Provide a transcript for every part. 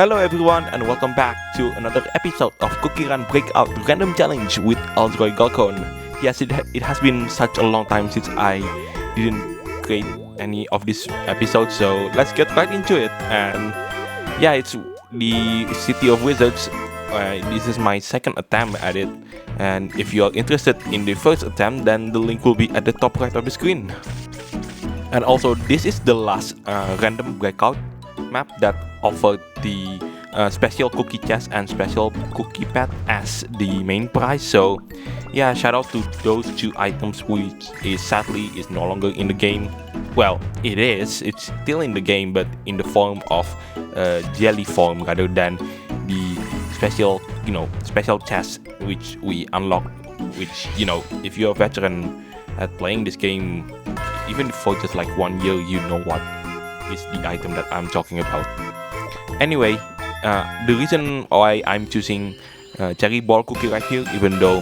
Hello everyone and welcome back to another episode of CookieRun Breakout Random Challenge with Aldroy Galcon. Yes, it has been such a long time since I didn't create any of these episodes, so let's get right into it. And yeah, it's the CityofWizards. This is my second attempt at it, and if you are interested in the first attempt, then the link will be at the top right of the screen. And also, this is the last random breakout map that offered the special cookie chest and special cookie pet as the main prize. So yeah, shout out to those two items, which sadly is no longer in the game. Well, it's still in the game, but in the form of jelly form rather than the special chest which we unlock, which if you're a veteran at playing this game, even for just like 1 year, you know what is the item that I'm talking about. Anyway, the reason why I'm choosing Cherry Ball Cookie right here, even though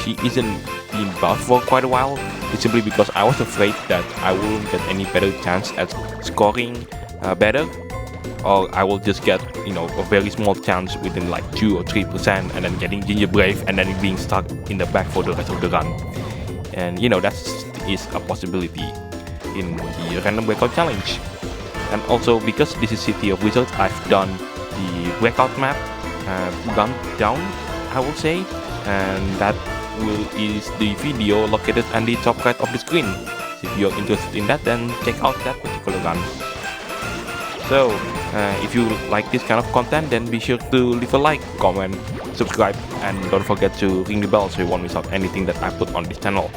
she isn't been buffed for quite a while, is simply because I was afraid that I wouldn't get any better chance at scoring better, or I will just get a very small chance within like 2 or 3%, and then getting Ginger Brave and then being stuck in the back for the rest of the run. And that is a possibility in the Random Breakout Challenge. And also, because this is CityofWizards, I've done the Breakout Map gone down, I will say, and that is the video located on the top right of the screen. So if you're interested in that, then check out that particular run. So if you like this kind of content, then be sure to leave a like, comment, subscribe, and don't forget to ring the bell so you won't miss out anything that I put on this channel.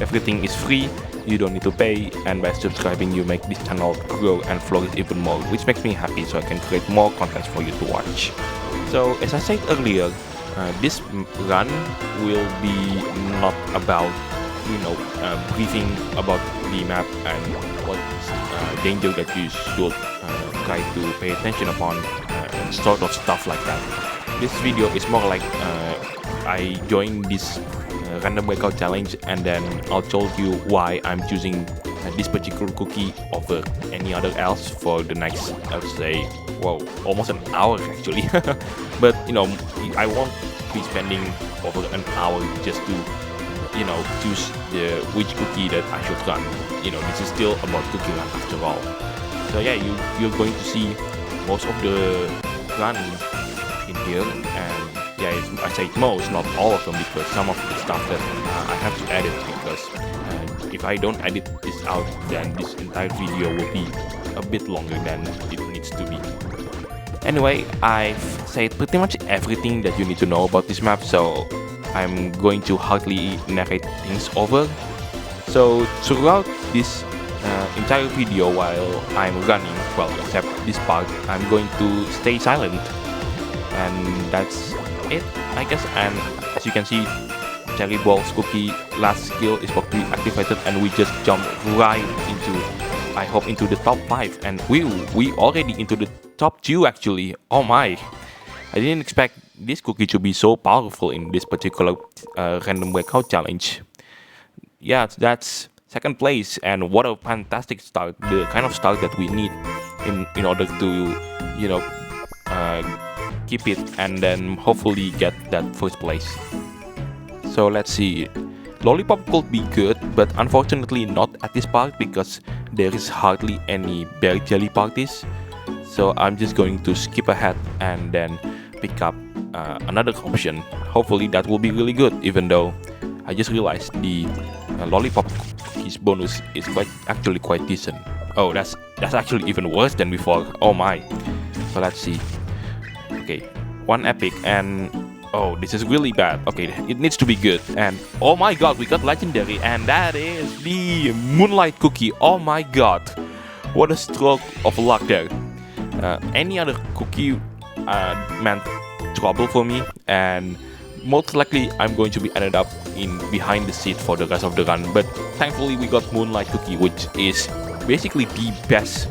Everything is free, you don't need to pay, and by subscribing you make this channel grow and flourish even more, which makes me happy so I can create more content for you to watch. So as I said earlier, this run will be not about briefing about the map and what danger that you should try to pay attention upon, and sort of stuff like that. This video is more like I joined this Random Breakout Challenge, and then I'll tell you why I'm choosing this particular cookie over any other else for the next, let's say, almost an hour actually. But I won't be spending over an hour just to choose which cookie that I should run. This is still about CookieRun after all. So yeah, you're going to see most of the run in here, and yeah, I say most, not all of them, because some of the stuff that I have to edit, because if I don't edit this out, then this entire video will be a bit longer than it needs to be. Anyway, I've said pretty much everything that you need to know about this map, so I'm going to hardly narrate things over. So throughout this entire video while I'm running, well, except this part, I'm going to stay silent, and that's it, I guess. And as you can see, Cherry Ball's cookie last skill is about to be activated, and we just jump right into, I hope, into the top 5, and we already into the top 2 actually. Oh my, I didn't expect this cookie to be so powerful in this particular Random Breakout Challenge. Yeah, that's second place, and what a fantastic start, the kind of start that we need in order to keep it and then hopefully get that first place. So let's see, Lollipop could be good, but unfortunately not at this part because there is hardly any berry jelly parties. So I'm just going to skip ahead and then pick up another option. Hopefully that will be really good, even though I just realized the Lollipop cookies bonus is actually quite decent. Oh, that's actually even worse than before. Oh my. So let's see. Okay, 1 epic, and oh, this is really bad. Okay, it needs to be good. And oh my god, we got legendary, and that is the Moonlight Cookie. Oh my god, what a stroke of luck there. Any other cookie meant trouble for me, and most likely I'm going to be ended up in behind the seat for the rest of the run. But thankfully we got Moonlight Cookie, which is basically the best,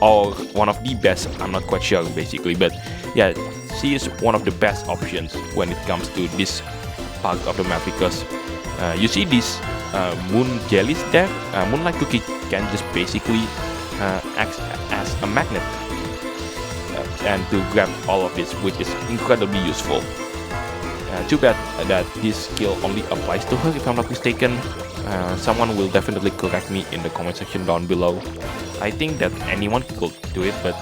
or one of the best, I'm not quite sure basically, but yeah, she is one of the best options when it comes to this part of the map, because you see these moon jellies there. Moonlight Cookie can just basically act as a magnet. and to grab all of this, which is incredibly useful. Too bad that this skill only applies to her, if I'm not mistaken. Someone will definitely correct me in the comment section down below. I think that anyone could do it, but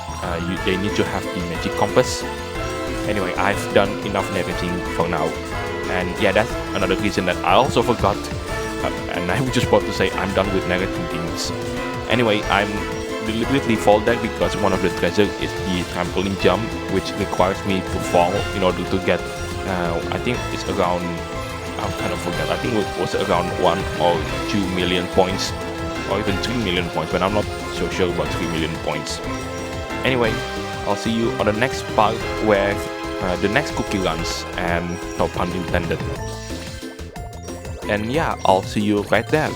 they need to have the magic compass. Anyway, I've done enough narrating for now. And yeah, that's another reason that I also forgot. And I was just about to say I'm done with narrating things. Anyway, I'm deliberately fall there because one of the treasures is the trampoline jump, which requires me to fall in order to get, I think it's around, I kind of forgot, I think it was around 1 or 2 million points, or even 3 million points, but I'm not so sure about 3 million points. Anyway, I'll see you on the next part where the next cookie runs, and no pun intended. And yeah, I'll see you right there.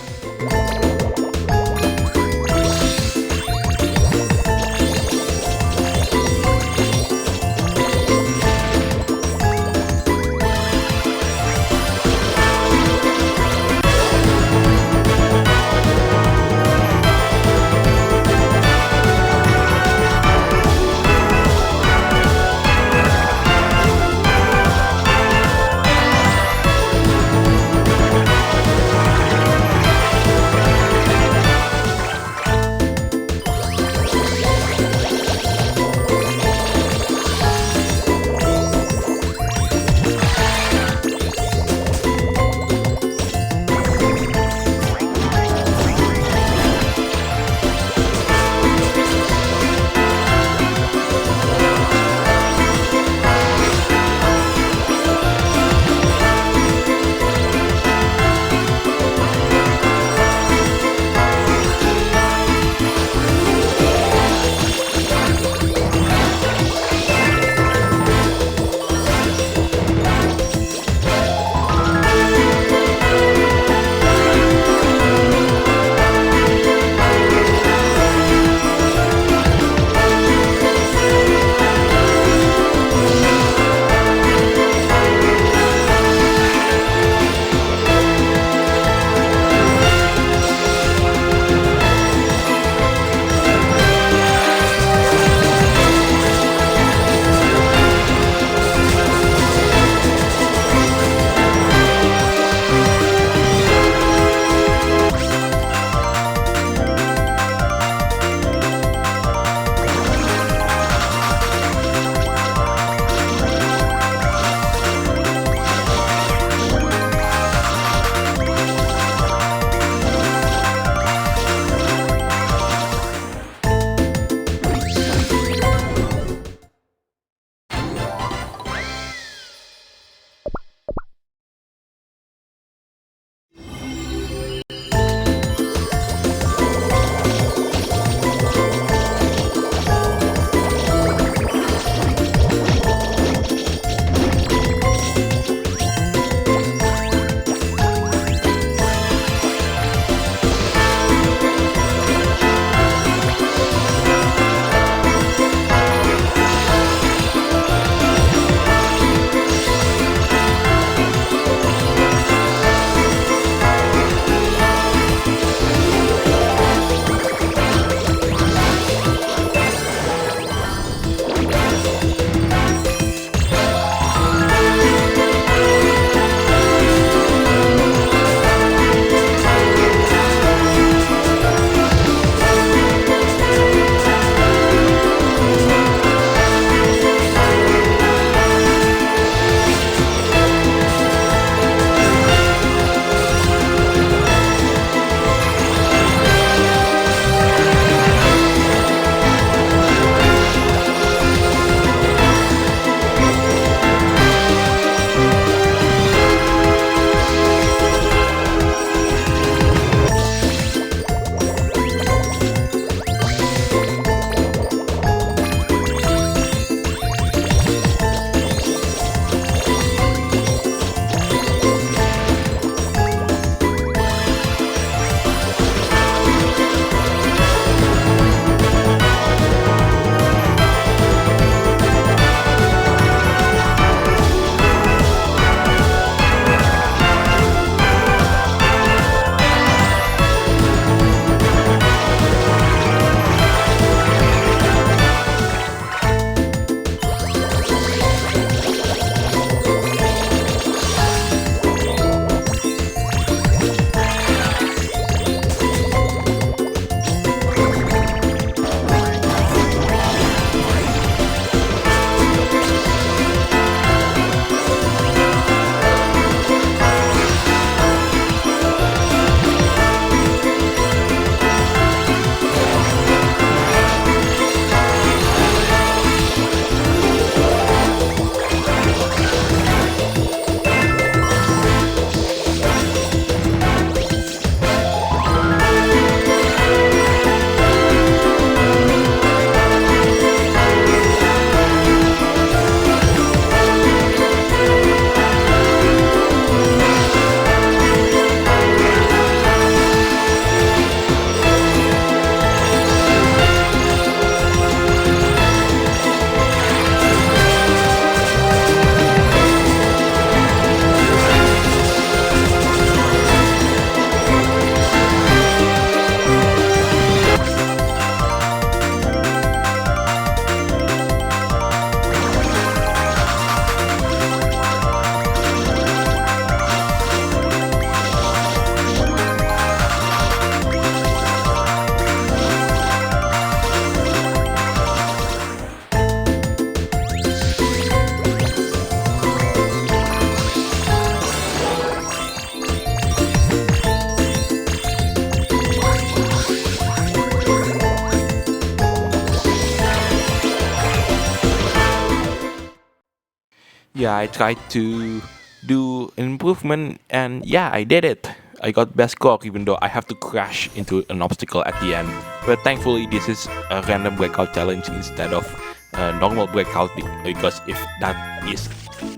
Yeah, I tried to do an improvement, and yeah, I did it. I got best score even though I have to crash into an obstacle at the end. But thankfully this is a random breakout challenge instead of a normal breakout, because if that is,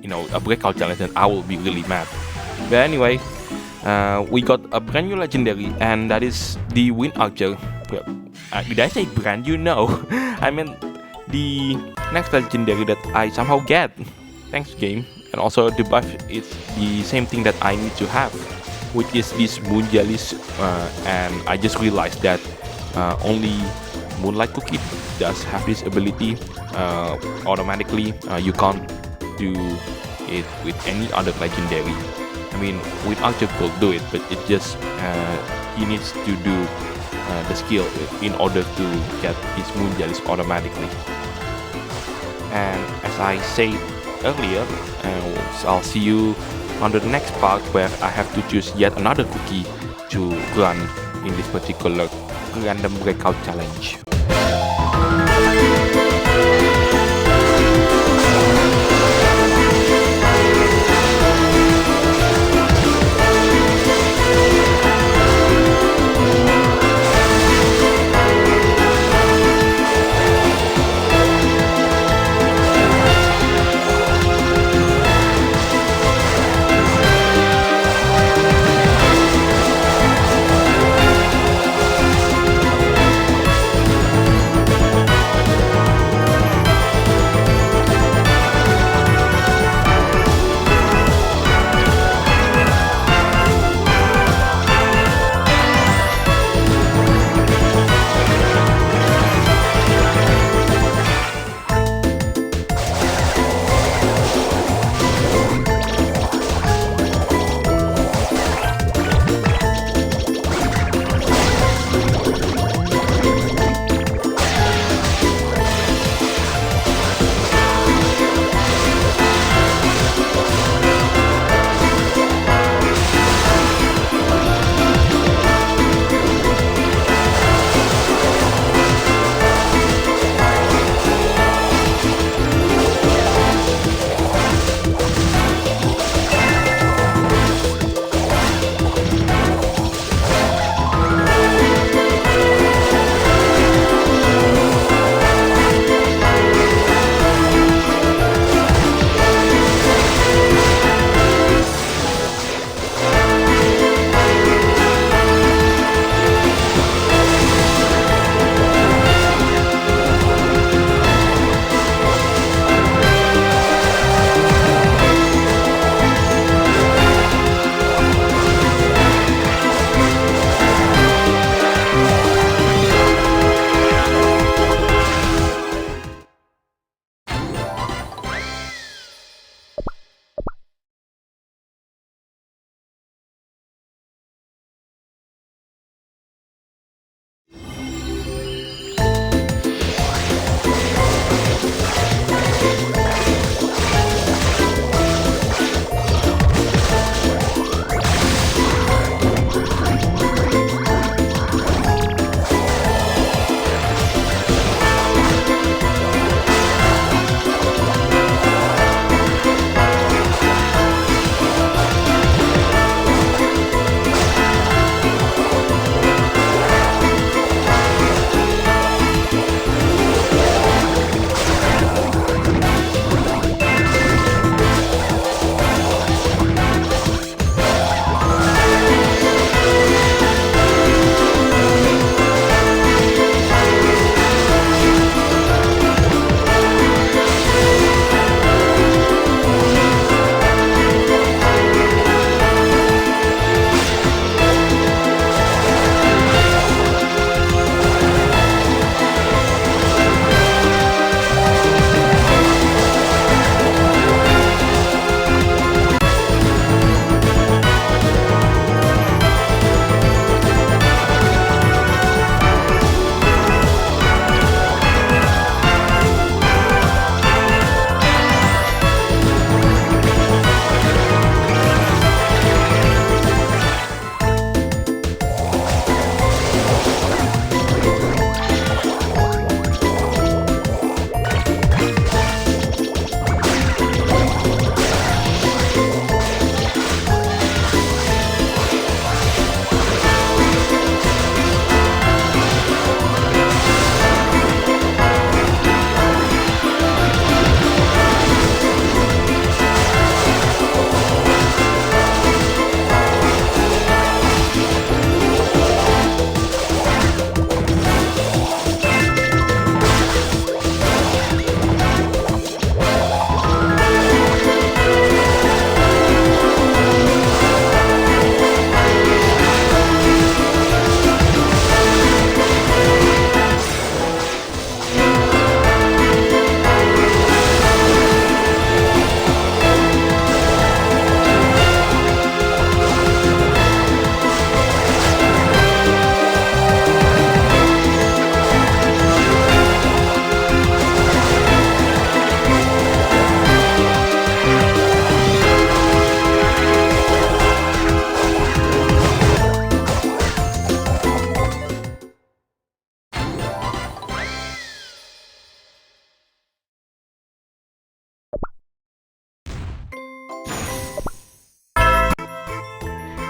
a breakout challenge, then I will be really mad. But anyway, we got a brand new legendary, and that is the Wind Archer. Well, did I say brand new? No, I meant the next legendary that I somehow get. Thanks, game. And also the buff is the same thing that I need to have, which is this moon jellies. And I just realized that only Moonlight Cookie does have this ability automatically. You can't do it with any other legendary. I mean, with Archer could do it, but it just he needs to do the skill in order to get his moon jellies automatically. And as I said earlier, I'll see you on the next part where I have to choose yet another cookie to run in this particular random breakout challenge.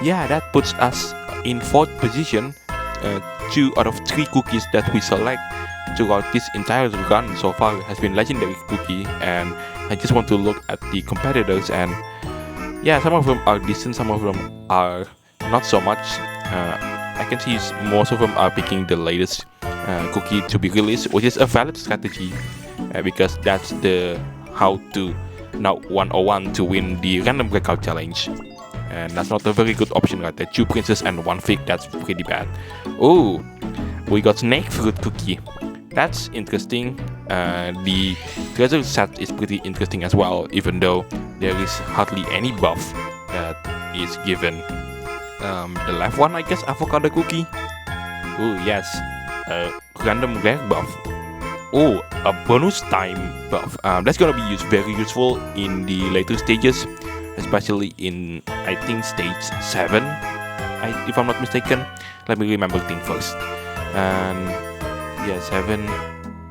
yeah, that puts us in 4th position. 2 out of 3 cookies that we select throughout this entire run so far has been legendary cookie, and I just want to look at the competitors, and yeah, some of them are decent, some of them are not so much. I can see most of them are picking the latest cookie to be released, which is a valid strategy because that's the how to now 101 to win the Random Breakout challenge. And that's not a very good option right there. 2 princes and 1 fig, that's pretty bad. Oh, we got snake fruit cookie. That's interesting. The treasure set is pretty interesting as well, even though there is hardly any buff that is given. The left one, I guess, avocado cookie. Oh yes, random rare buff. Oh, a bonus time buff. That's gonna be very useful in the later stages, especially in, I think, stage 7, if I'm not mistaken. Let me remember things first. And yeah, 7,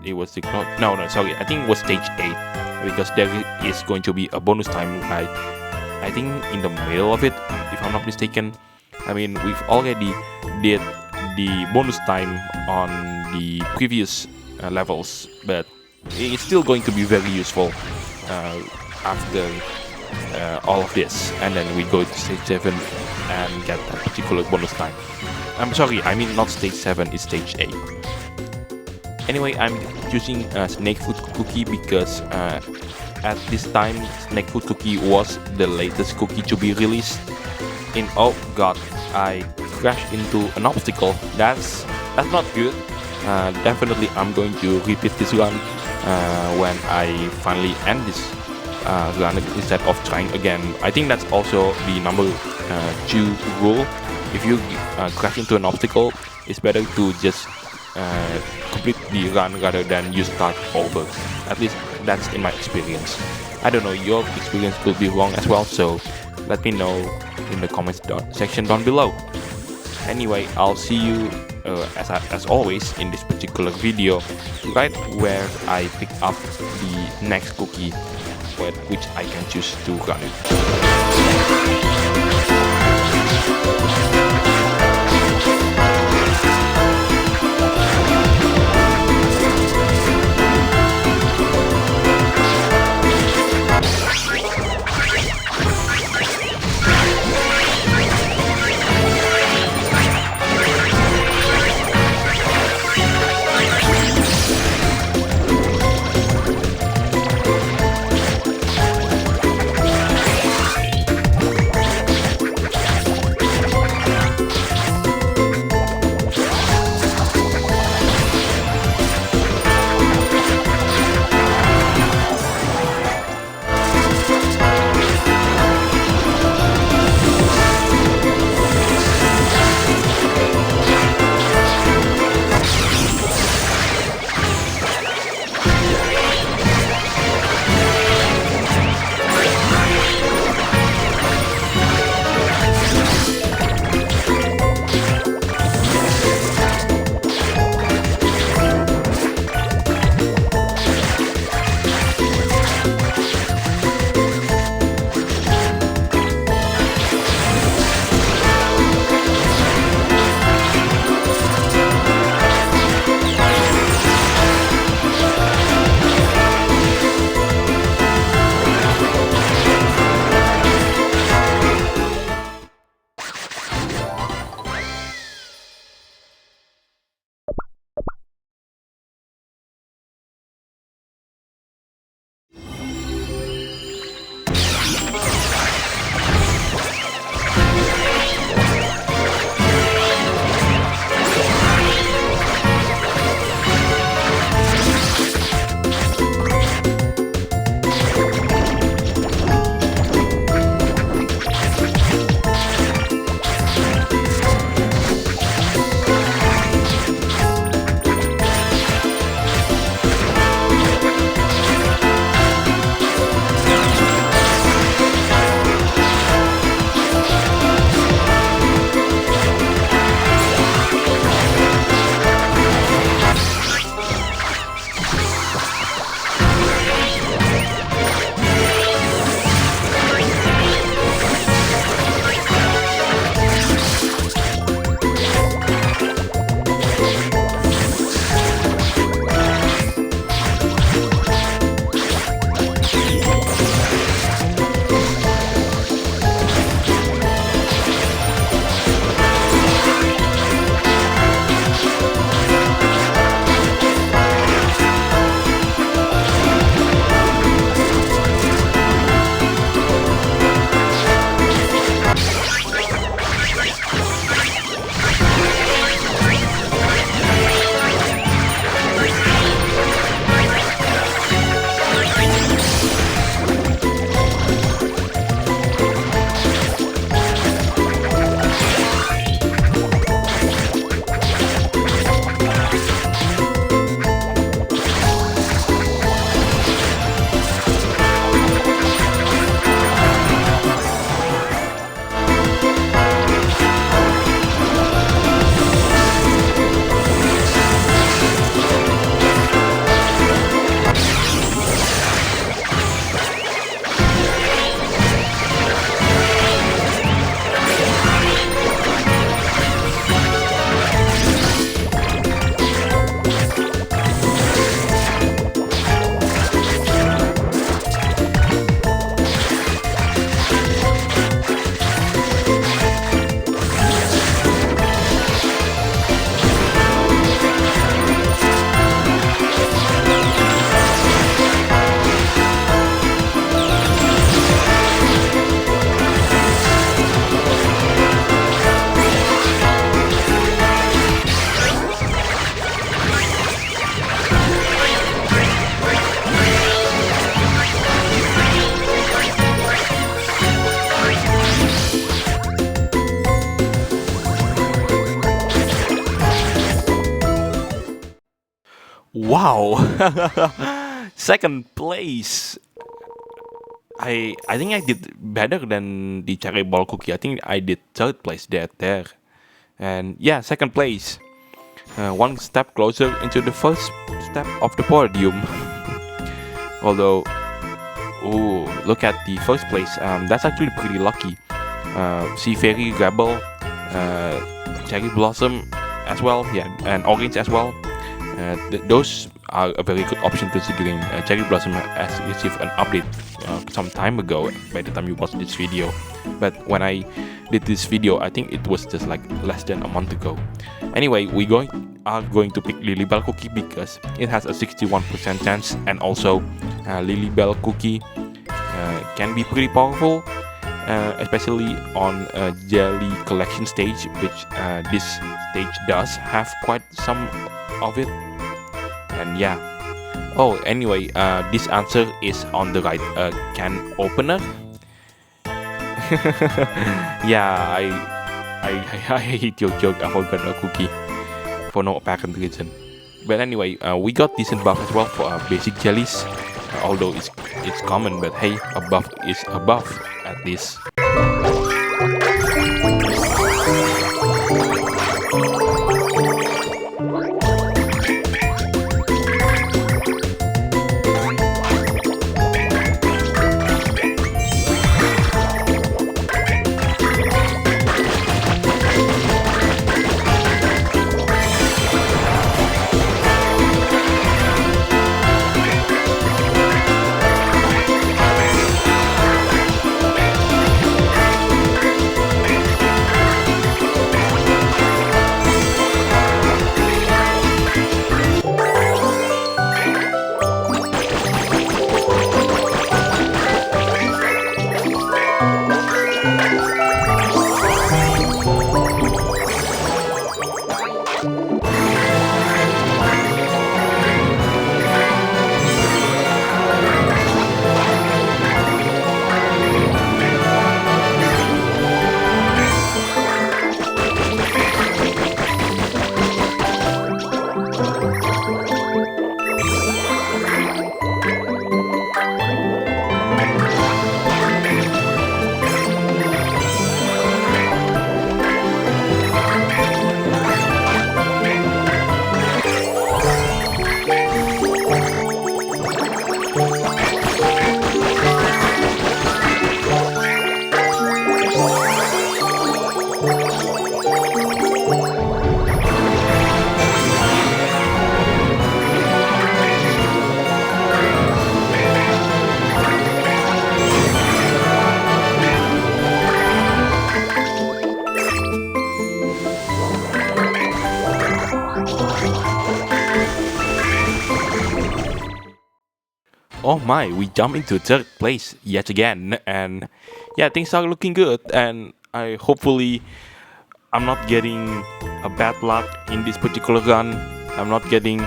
it was the no, sorry, I think it was stage 8, because there is going to be a bonus time, I think in the middle of it, if I'm not mistaken. I mean, we've already did the bonus time on the previous levels, but it's still going to be very useful after all of this, and then we go to stage 7 and get that particular bonus time. I'm sorry, I mean not stage 7, it's stage 8. Anyway, I'm choosing snake fruit cookie because at this time snake fruit cookie was the latest cookie to be released. In oh god, I crashed into an obstacle. That's not good. Definitely I'm going to repeat this run when I finally end this run instead of trying again. I think that's also the number 2 rule. If you crash into an obstacle, it's better to just complete the run rather than you start over. At least that's in my experience. I don't know, your experience could be wrong as well, so let me know in the comments section down below. Anyway, I'll see you as always in this particular video, right where I pick up the next cookie which I can choose to run it. Wow, second place. I think I did better than the cherry ball cookie. I think I did third place there. And yeah, second place. One step closer into the first step of the podium. Although, oh, look at the first place. That's actually pretty lucky. Sea Fairy, Rebel, Cherry Blossom as well, yeah, and Orange as well. Those are a very good option considering Cherry Blossom has received an update some time ago by the time you watch this video. But when I did this video, I think it was just like less than a month ago. Anyway, we are going to pick Lilybell Cookie because it has a 61% chance, and also Lilybell Cookie can be pretty powerful, especially on a jelly collection stage, which this stage does have quite some of it. And yeah. Oh, anyway, this answer is on the right. Can opener. Yeah, I hate your joke about a cookie for no apparent reason. But anyway, we got decent buff as well for basic jellies. Although it's common, but hey, a buff is a buff at least. Oh my, we jump into third place yet again, and yeah, things are looking good, and hopefully I'm not getting a bad luck in this particular run. I'm not getting,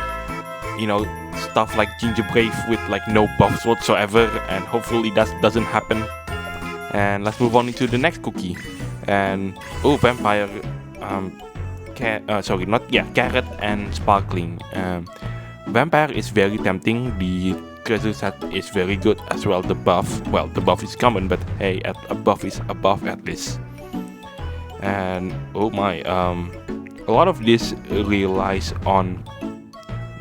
stuff like Ginger Brave with like no buffs whatsoever, and hopefully that doesn't happen. And let's move on into the next cookie. And Vampire, Carrot and Sparkling. Vampire is very tempting. The treasure set is very good as well. The buff is common, but hey, a buff is a buff at least. And oh my, a lot of this relies on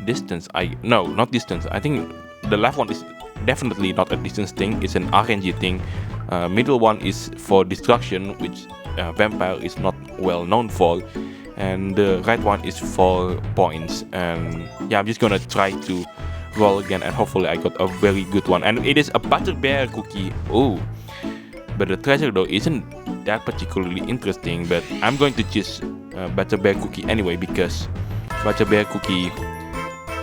distance. Not distance. I think the left one is definitely not a distance thing. It's an RNG thing. Middle one is for destruction, which Vampire is not well known for. And the right one is for points. And yeah, I'm just gonna try to roll again, and hopefully I got a very good one. And it is a Butterbear cookie. Oh, but the treasure though isn't that particularly interesting. But I'm going to choose Butterbear cookie anyway, because Butterbear cookie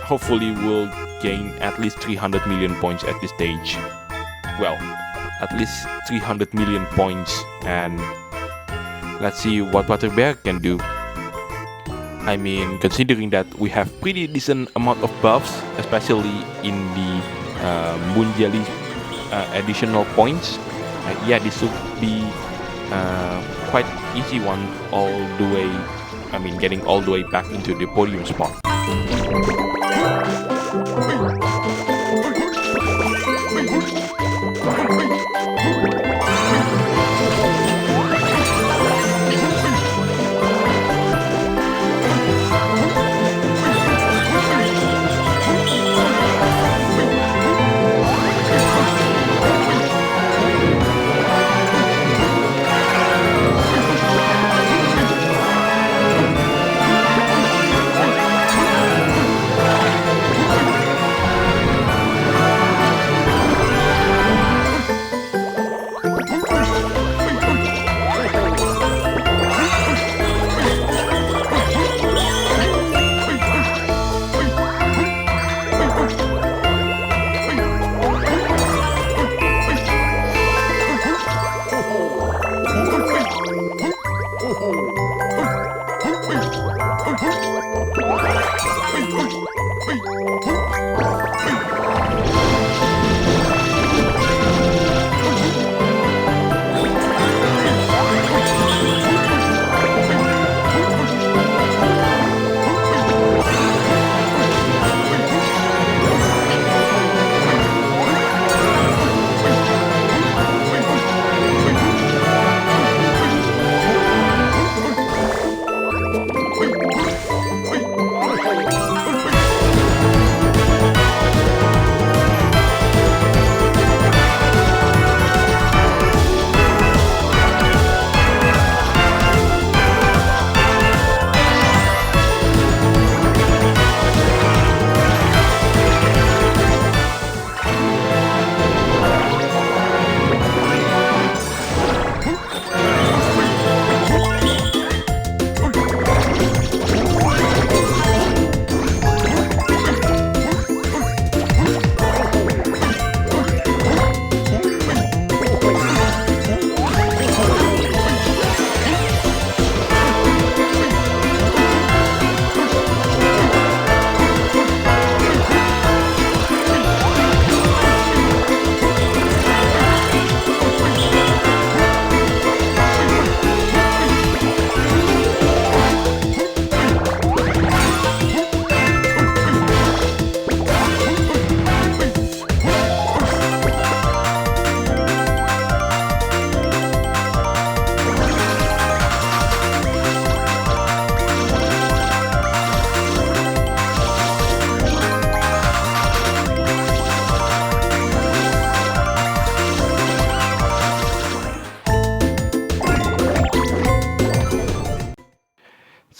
hopefully will gain at least 300 million points at this stage. Well, at least 300 million points, and let's see what Butterbear can do. I mean, considering that we have pretty decent amount of buffs, especially in the Moon Jelly additional points. Yeah, this should be quite easy one all the way. I mean, getting all the way back into the podium spot.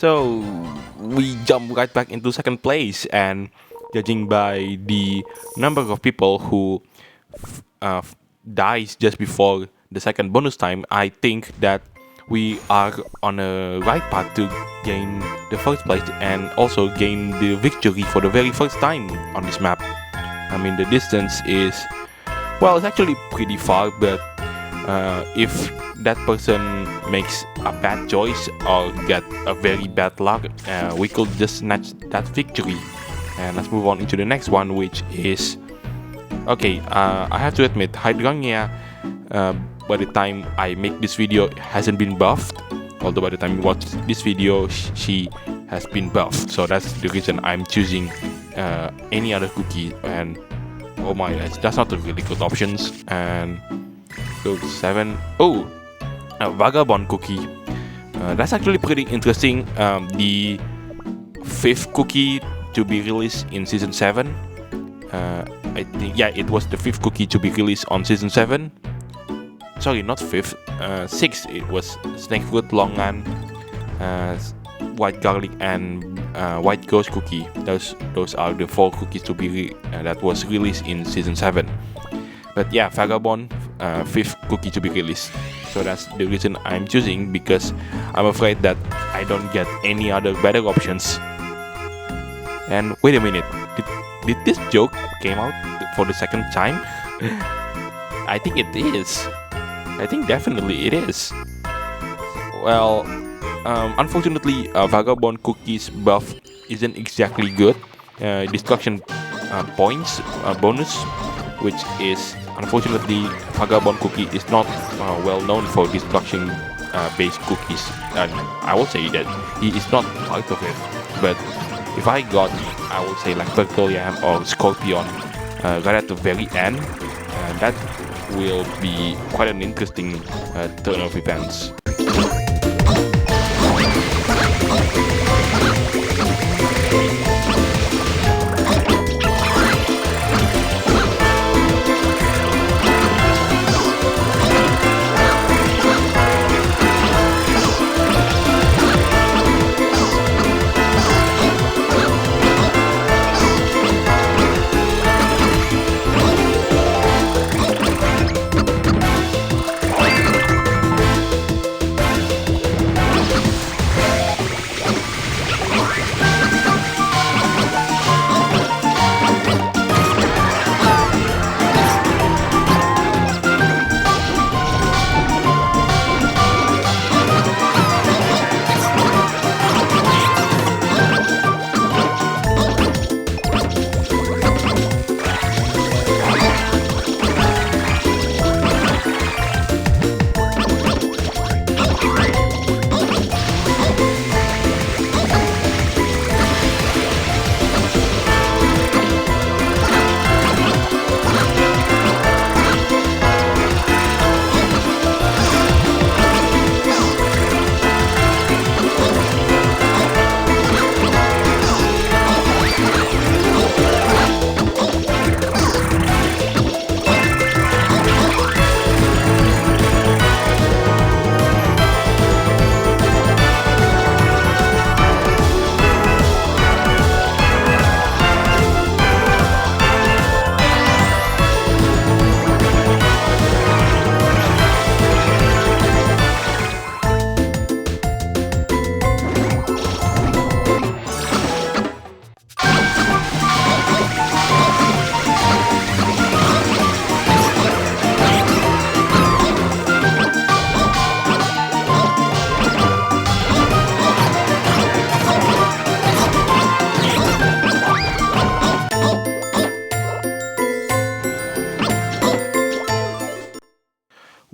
So we jump right back into second place, and judging by the number of people who dies just before the second bonus time, I think that we are on a right path to gain the first place and also gain the victory for the very first time on this map. I mean, the distance is, well, it's actually pretty far, but if that person makes a bad choice or get a very bad luck, we could just snatch that victory. And let's move on into the next one, which is, okay, I have to admit, Hydrangea, by the time I make this video, hasn't been buffed. Although by the time you watch this video, she has been buffed. So that's the reason I'm choosing any other cookie. And oh my, that's not a really good options. And go 7. Oh, a Vagabond cookie. That's actually pretty interesting. The 5th cookie to be released in season 7. I think, yeah, it was the 5th cookie to be released on season 7. Sorry, not 5th, 6th. It was Snakefruit, Longan, White Garlic, and White Ghost cookie. Those are the 4 cookies to be that was released in season 7. But yeah, Vagabond, 5th cookie to be released. So that's the reason I'm choosing, because I'm afraid that I don't get any other better options. And wait a minute, did this joke came out for the second time? I think it is. I think definitely it is. Well, unfortunately, Vagabond Cookie's buff isn't exactly good. Destruction points bonus, which is, unfortunately, Vagabond Cookie is not well known for destruction based cookies. And I will say that he is not part of it. But if I got, I would say like Purple Yam or Scorpion right at the very end, that will be quite an interesting turn of events.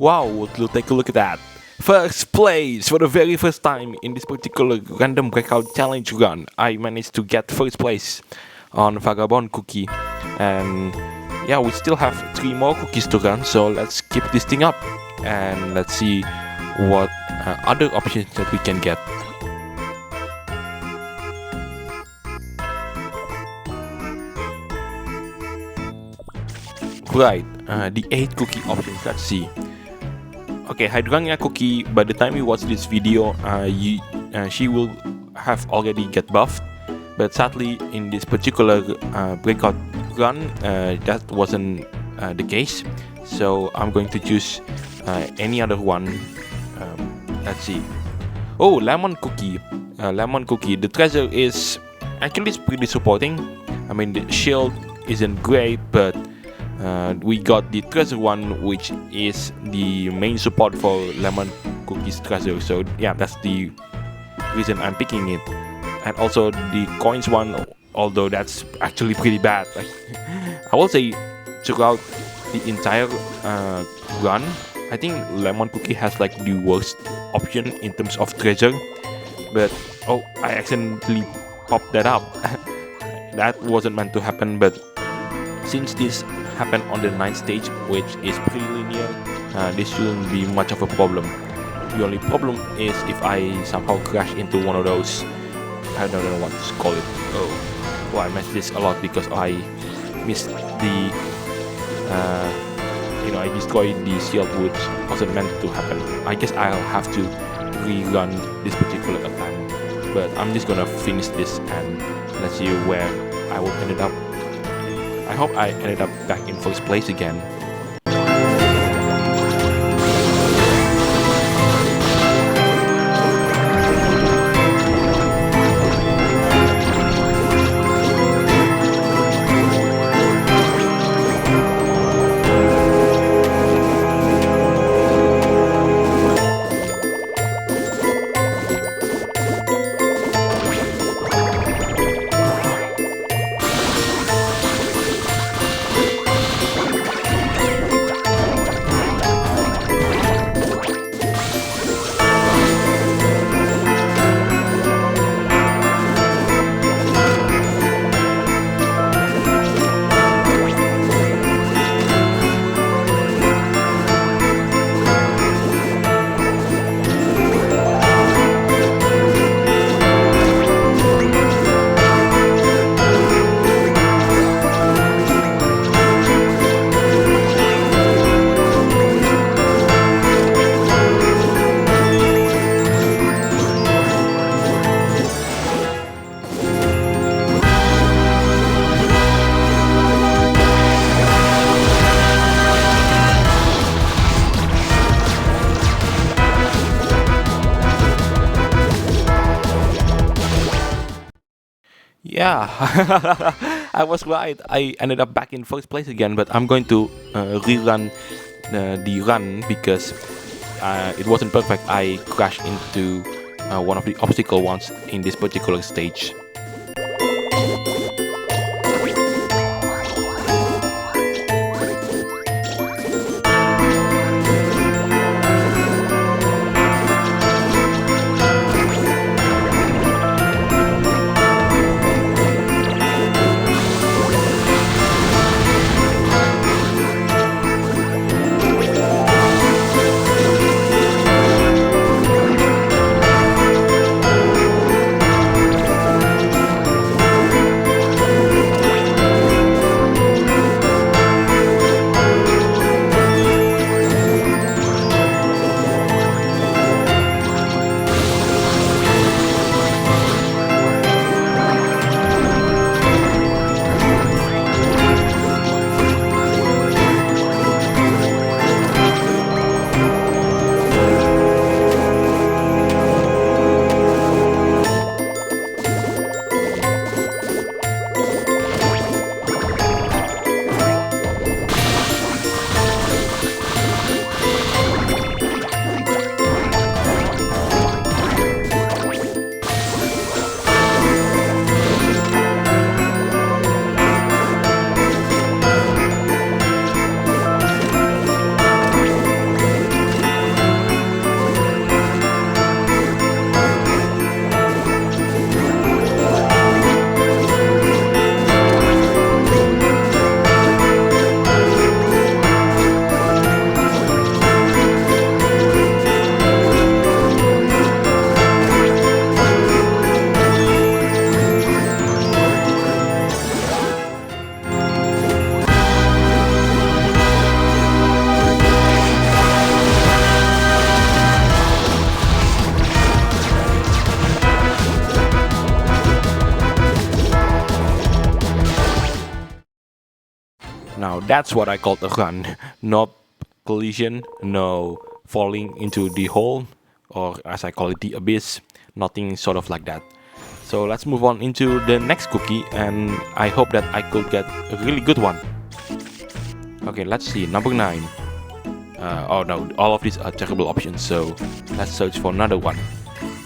Wow, we'll take a look at that. First place for the very first time in this particular Random Breakout challenge run. I managed to get first place on Vagabond Cookie. And yeah, we still have 3 more cookies to run, so let's keep this thing up. And let's see what other options that we can get. Right, the 8 cookie options, let's see. Okay, Hydrangea Cookie, by the time you watch this video, she will have already get buffed, but sadly in this particular breakout run that wasn't the case. So I'm going to choose any other one. Let's see. Oh, lemon cookie. Lemon cookie. The treasure is actually pretty supporting. I mean, the shield isn't great, but we got the treasure one, which is the main support for lemon cookie's treasure. So yeah, that's the reason I'm picking it. And also the coins one, although that's actually pretty bad. Like, I will say throughout the entire run, I think lemon cookie has like the worst option in terms of treasure. But oh, I accidentally popped that up. That wasn't meant to happen, but since this happened on the 9th stage, which is pretty linear, this shouldn't be much of a problem. The only problem is if I somehow crash into one of those, I don't know what to call it. Oh, well, I messed this a lot because I missed the, I destroyed the shield, which wasn't meant to happen. I guess I'll have to rerun this particular attack, but I'm just gonna finish this and let's see where I will end up. I hope I ended up back in first place again. Yeah, I was right. I ended up back in first place again, but I'm going to rerun the run because it wasn't perfect. I crashed into one of the obstacle ones in this particular stage. Now that's what I call a run. No collision, no falling into the hole, or as I call it, the abyss. Nothing sort of like that. So let's move on into the next cookie, and I hope that I could get a really good one. Okay, let's see, number 9. Oh no, all of these are terrible options, so let's search for another one.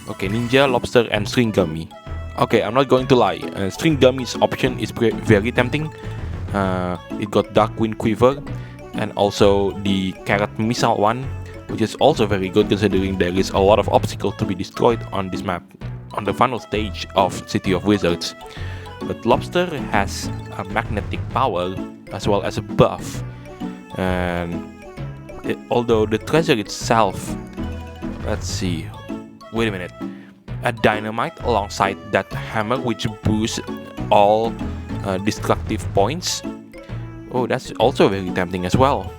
Okay, ninja, lobster, and string gummy. Okay, I'm not going to lie, string gummy's option is very tempting. It got dark wind quiver, and also the carrot missile one, which is also very good considering there is a lot of obstacles to be destroyed on this map, on the final stage of City of Wizards. But lobster has a magnetic power as well as a buff, and although the treasure itself, let's see, wait a minute, a dynamite alongside that hammer which boosts all destructive points. Oh, that's also very tempting as well.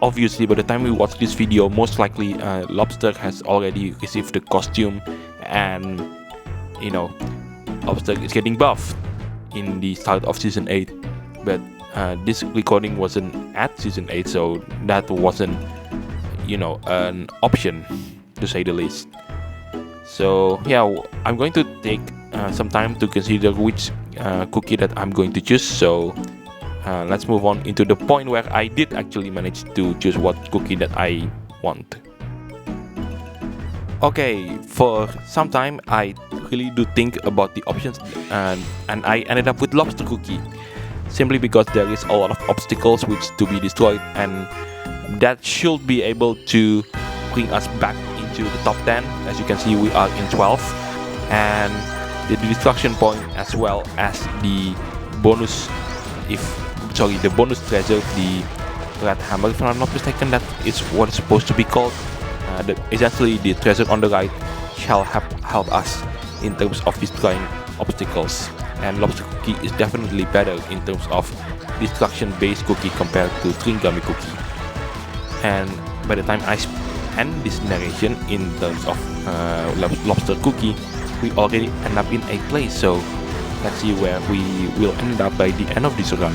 Obviously, by the time we watch this video, most likely lobster has already received the costume, and you know, lobster is getting buffed in the start of season 8. But this recording wasn't at season 8, so that wasn't, you know, an option to say the least. So yeah, I'm going to take some time to consider which cookie that I'm going to choose. So let's move on into the point where I did actually manage to choose what cookie that I want. Okay, for some time I really do think about the options, and I ended up with lobster cookie, simply because there is a lot of obstacles which to be destroyed, and that should be able to bring us back into the top 10. As you can see, we are in 12, and the destruction point as well as the bonus, the bonus treasure, the red hammer, if I'm not mistaken, that is what it's supposed to be called. Essentially, the treasure on the right shall help us in terms of destroying obstacles. And lobster cookie is definitely better in terms of destruction-based cookie compared to string gummy cookie. And by the time I end this narration in terms of lobster cookie, we already end up in 8th place. So let's see where we will end up by the end of this run.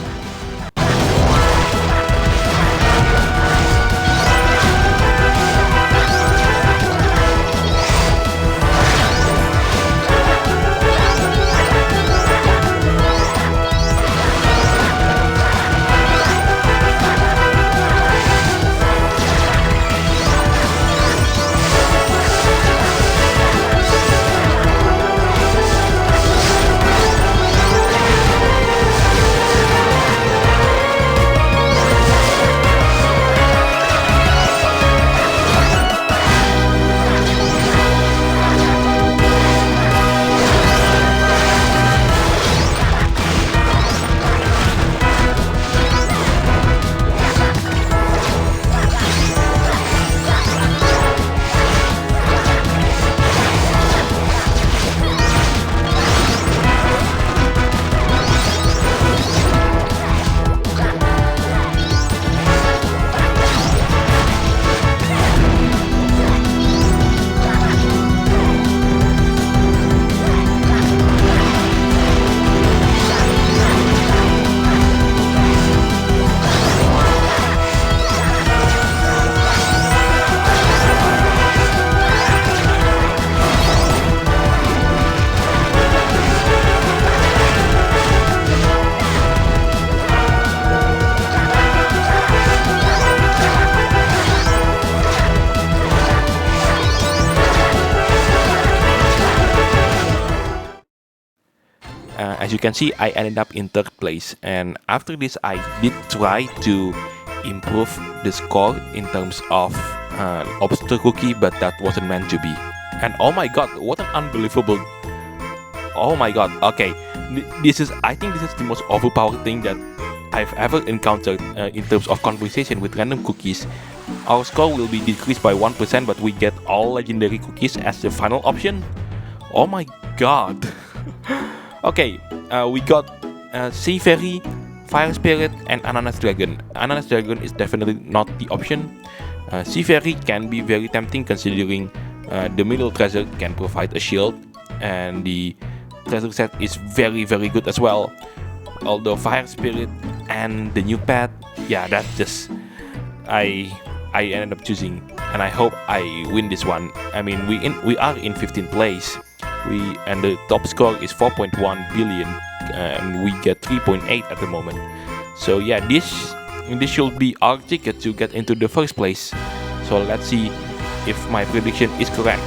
As you can see, I ended up in 3rd place, and after this I did try to improve the score in terms of lobster cookie, but that wasn't meant to be. And oh my god, what an unbelievable, oh my god, okay, I think this is the most overpowered thing that I've ever encountered in terms of conversation with random cookies. Our score will be decreased by 1%, but we get all legendary cookies as the final option. Oh my god. Okay, we got Sea Fairy, Fire Spirit, and Ananas Dragon. Ananas Dragon is definitely not the option. Sea Fairy can be very tempting considering the middle treasure can provide a shield, and the treasure set is very good as well. although Fire Spirit and the new pet, yeah, that's just I ended up choosing, and I hope I win this one. I mean, we are in 15th place. And the top score is 4.1 billion, and we get 3.8 at the moment. So yeah, this should be our ticket to get into the first place. So let's see if my prediction is correct.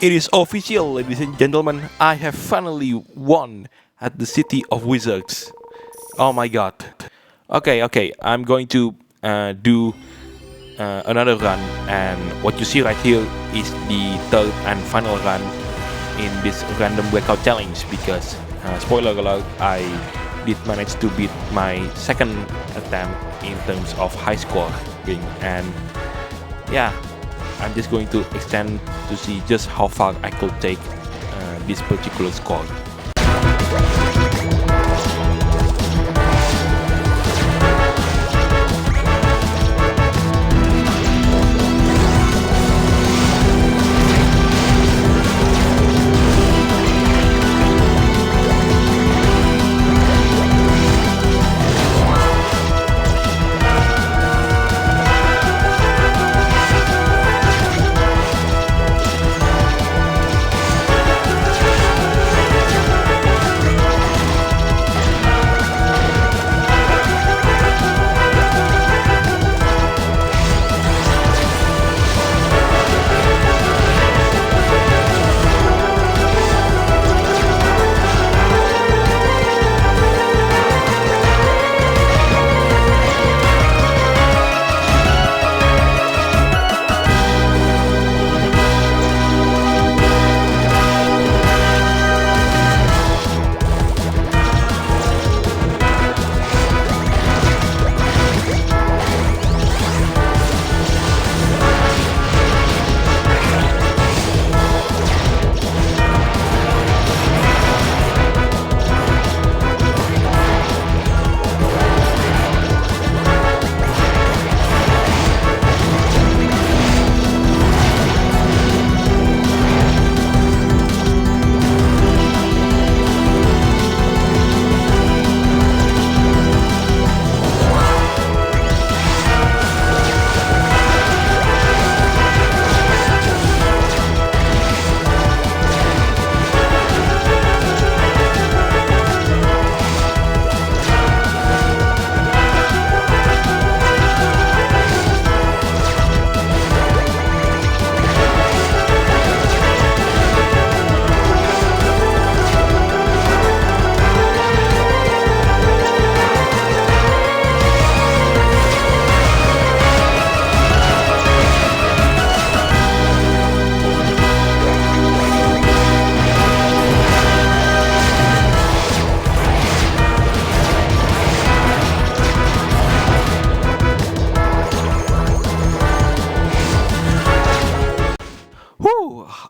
It is official, ladies and gentlemen. I have finally won at the CityofWizards. Oh my god. Okay, I'm going to do another run, and what you see right here is the third and final run in this random breakout challenge, because spoiler alert, I did manage to beat my second attempt in terms of high scoring, and yeah, I'm just going to extend to see just how far I could take this particular score.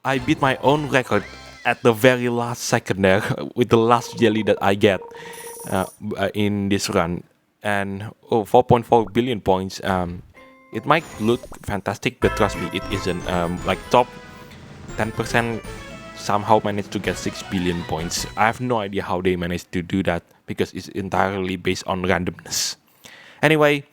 I beat my own record at the very last second there with the last jelly that I get in this run. And 4.4 billion points. It might look fantastic, but trust me, it isn't. Like top 10% somehow managed to get 6 billion points. I have no idea how they managed to do that because it's entirely based on randomness. Anyway,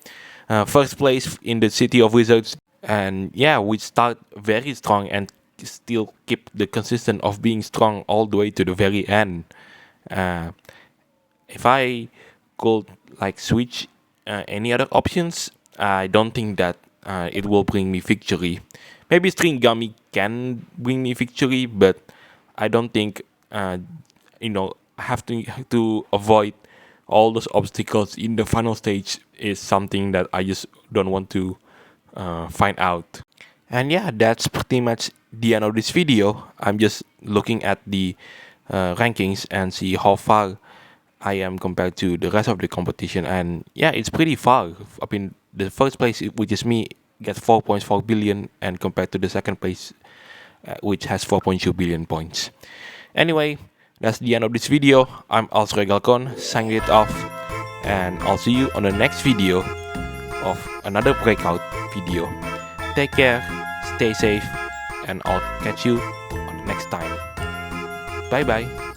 first place in the City of Wizards, and yeah, we start very strong and still keep the consistent of being strong all the way to the very end. If I could like switch any other options, I don't think that it will bring me victory. Maybe string gummy can bring me victory, but I don't think I have to avoid all those obstacles in the final stage is something that I just don't want to find out. And yeah, that's pretty much the end of this video. I'm just looking at the rankings and see how far I am compared to the rest of the competition, and yeah, it's pretty far. I mean, the first place, which is me, gets 4.4 billion, and compared to the second place, which has 4.2 billion points. Anyway, that's the end of this video. I'm also Galcon, signing it off, and I'll see you on the next video of another breakout video. Take care, stay safe, and I'll catch you on the next time. Bye bye.